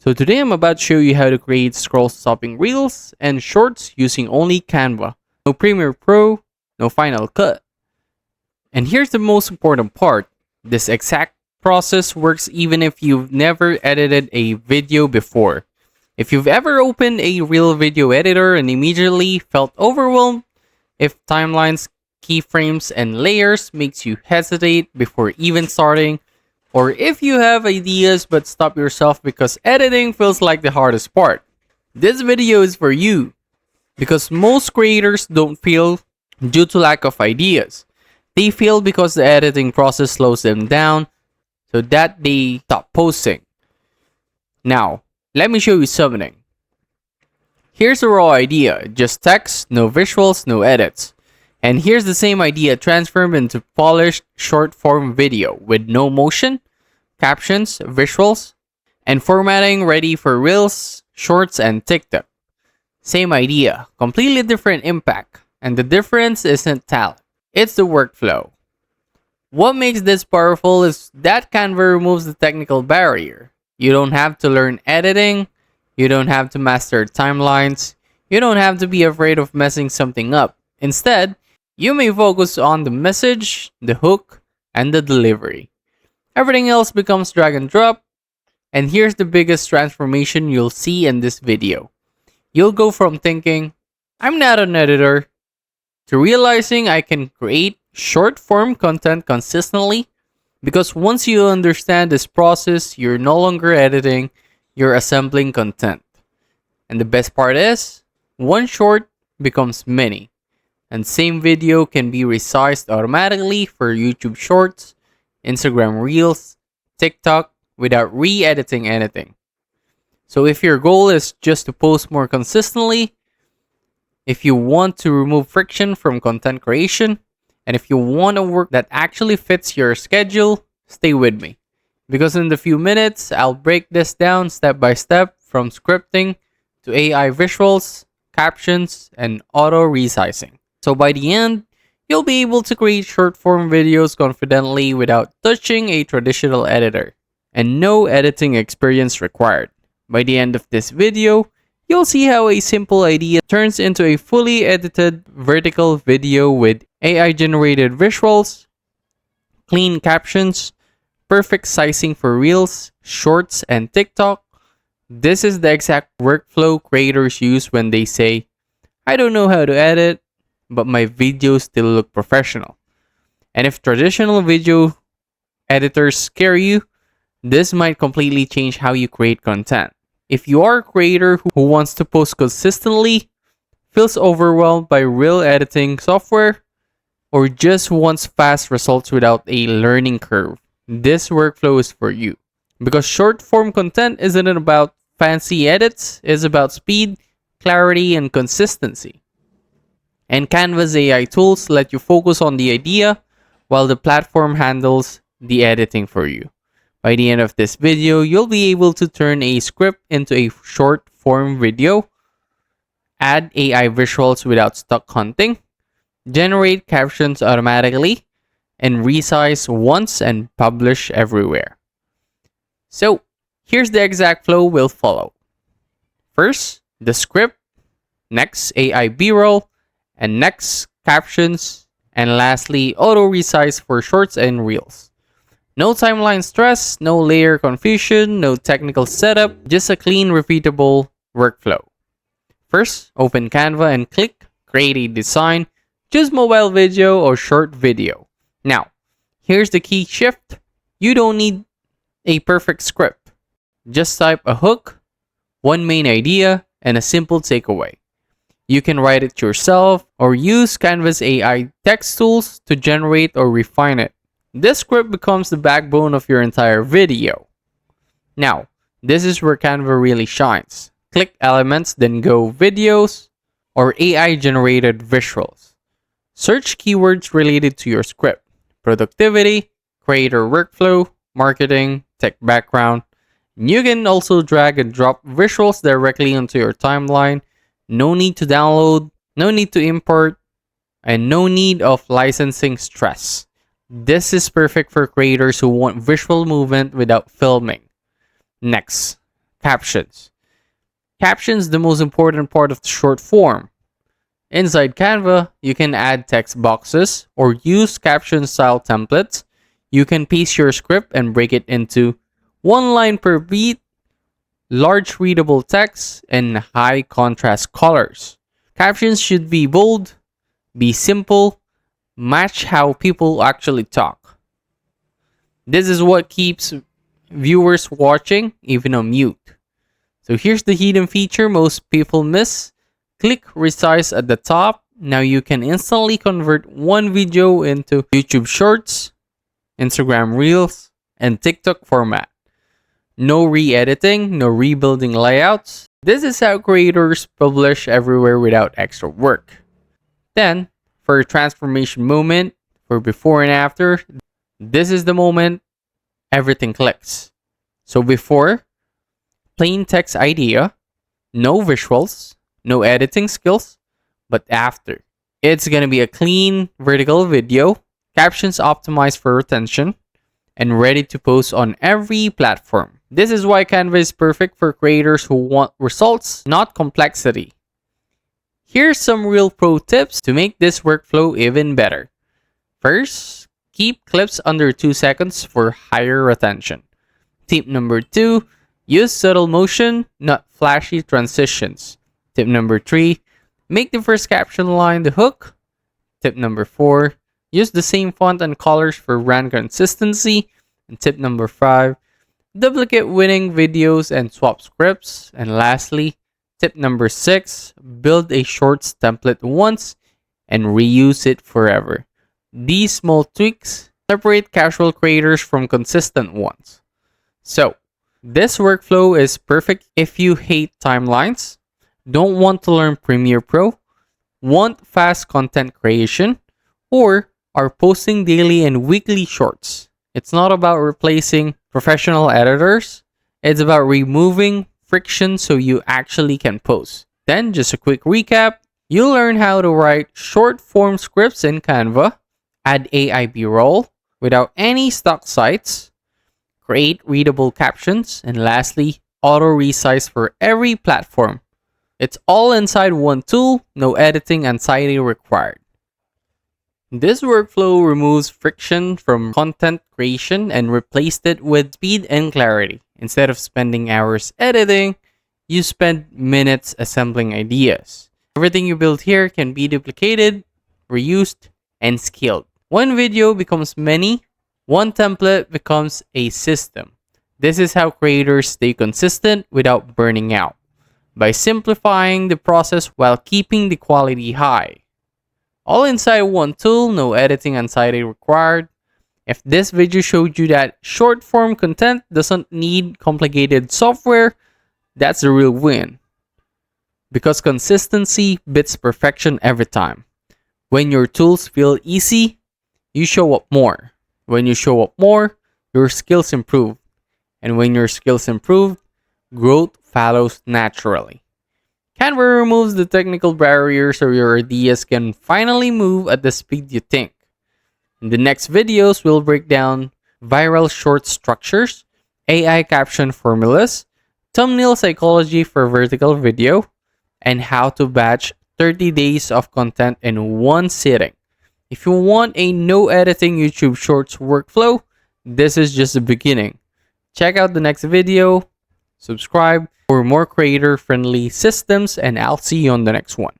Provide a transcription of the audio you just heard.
So today I'm about to show you how to create scroll stopping reels and shorts using only Canva. No Premiere Pro, no Final Cut. And here's the most important part. This exact process works even if you've never edited a video before. If you've ever opened a real video editor and immediately felt overwhelmed, if timelines, keyframes, and layers makes you hesitate before even starting, or if you have ideas but stop yourself because editing feels like the hardest part, this video is for you. Because most creators don't fail due to lack of ideas. They fail because the editing process slows them down so that they stop posting. Now, let me show you something. Here's a raw idea, just text, no visuals, no edits. And here's the same idea transformed into polished short form video with no motion, captions, visuals, and formatting ready for Reels, Shorts, and TikTok. Same idea, completely different impact. And the difference isn't talent, it's the workflow. What makes this powerful is that Canva removes the technical barrier. You don't have to learn editing, you don't have to master timelines, you don't have to be afraid of messing something up. Instead, you may focus on the message, the hook, and the delivery. Everything else becomes drag and drop, and here's the biggest transformation you'll see in this video. You'll go from thinking, I'm not an editor, to realizing I can create short form content consistently, because once you understand this process, you're no longer editing, you're assembling content. And the best part is, one short becomes many, and same video can be resized automatically for YouTube Shorts, Instagram Reels, TikTok without re-editing anything. So if your goal is just to post more consistently, if you want to remove friction from content creation, and if you want a work that actually fits your schedule, stay with me. Because in the few minutes, I'll break this down step by step from scripting to AI visuals, captions, and auto resizing. So by the end, you'll be able to create short form videos confidently without touching a traditional editor. And no editing experience required. By the end of this video, you'll see how a simple idea turns into a fully edited vertical video with AI-generated visuals, clean captions, perfect sizing for Reels, Shorts, and TikTok. This is the exact workflow creators use when they say, I don't know how to edit, but my videos still look professional. And if traditional video editors scare you, this might completely change how you create content. If you are a creator who wants to post consistently, feels overwhelmed by real editing software, or just wants fast results without a learning curve, this workflow is for you. Because short form content isn't about fancy edits, it's about speed, clarity, and consistency. And Canva's AI tools let you focus on the idea while the platform handles the editing for you. By the end of this video, you'll be able to turn a script into a short form video, add AI visuals without stuck hunting, generate captions automatically, and resize once and publish everywhere. So, here's the exact flow we'll follow. First, the script, next AI B-roll, and next captions, and lastly auto resize for shorts and reels. No timeline stress, no layer confusion, no technical setup, just a clean, repeatable workflow. First, open Canva and click Create a Design. Choose mobile video or short video. Now, here's the key shift. You don't need a perfect script. Just type a hook, one main idea, and a simple takeaway. You can write it yourself or use Canva's AI text tools to generate or refine it. This script becomes the backbone of your entire video. Now, this is where Canva really shines. Click Elements, then go Videos or AI-generated visuals. Search keywords related to your script. Productivity, creator workflow, marketing, tech background. You can also drag and drop visuals directly into your timeline. No need to download, no need to import, and no need of licensing stress. This is perfect for creators who want visual movement without filming. Next, Captions. Captions the most important part of the short form. Inside Canva, you can add text boxes or use caption style templates. You can paste your script and break it into one line per beat, large readable text, and high contrast colors. Captions should be bold, be simple, match how people actually talk. This is what keeps viewers watching even on mute. So here's the hidden feature most people miss. Click resize at the top. Now you can instantly convert one video into YouTube Shorts, Instagram Reels, and TikTok format. No re-editing, no rebuilding layouts. This is how creators publish everywhere without extra work. Then, for a transformation moment, for before and after, this is the moment everything clicks. So before, plain text idea, no visuals, no editing skills, but after, it's gonna be a clean vertical video, captions optimized for retention, and ready to post on every platform. This is why Canva is perfect for creators who want results, not complexity. Here's some real pro tips to make this workflow even better. First, keep clips under 2 seconds for higher retention. Tip number 2, use subtle motion, not flashy transitions. Tip number 3, make the first caption line the hook. Tip number 4, use the same font and colors for brand consistency. And tip number 5, duplicate winning videos and swap scripts. And lastly, tip number 6, build a shorts template once and reuse it forever. These small tweaks separate casual creators from consistent ones. So, this workflow is perfect if you hate timelines, don't want to learn Premiere Pro, want fast content creation, or are posting daily and weekly shorts. It's not about replacing professional editors, it's about removing friction so you actually can post. Then, just a quick recap, you'll learn how to write short form scripts in Canva, add AI B-roll without any stock sites, create readable captions, and lastly, auto resize for every platform. It's all inside one tool, no editing anxiety required. This workflow removes friction from content creation and replaced it with speed and clarity. Instead of spending hours editing, you spend minutes assembling ideas. Everything you build here can be duplicated, reused, and scaled. One video becomes many, one template becomes a system. This is how creators stay consistent without burning out, by simplifying the process while keeping the quality high. All inside one tool, no editing anxiety required. If this video showed you that short form content doesn't need complicated software, that's a real win. Because consistency beats perfection every time. When your tools feel easy, you show up more. When you show up more, your skills improve. And when your skills improve, growth follows naturally. Canva removes the technical barriers so your ideas can finally move at the speed you think. In the next videos, we'll break down viral short structures, AI caption formulas, thumbnail psychology for vertical video, and how to batch 30 days of content in one sitting. If you want a no editing YouTube Shorts workflow, this is just the beginning. Check out the next video, subscribe for more creator friendly systems, and I'll see you on the next one.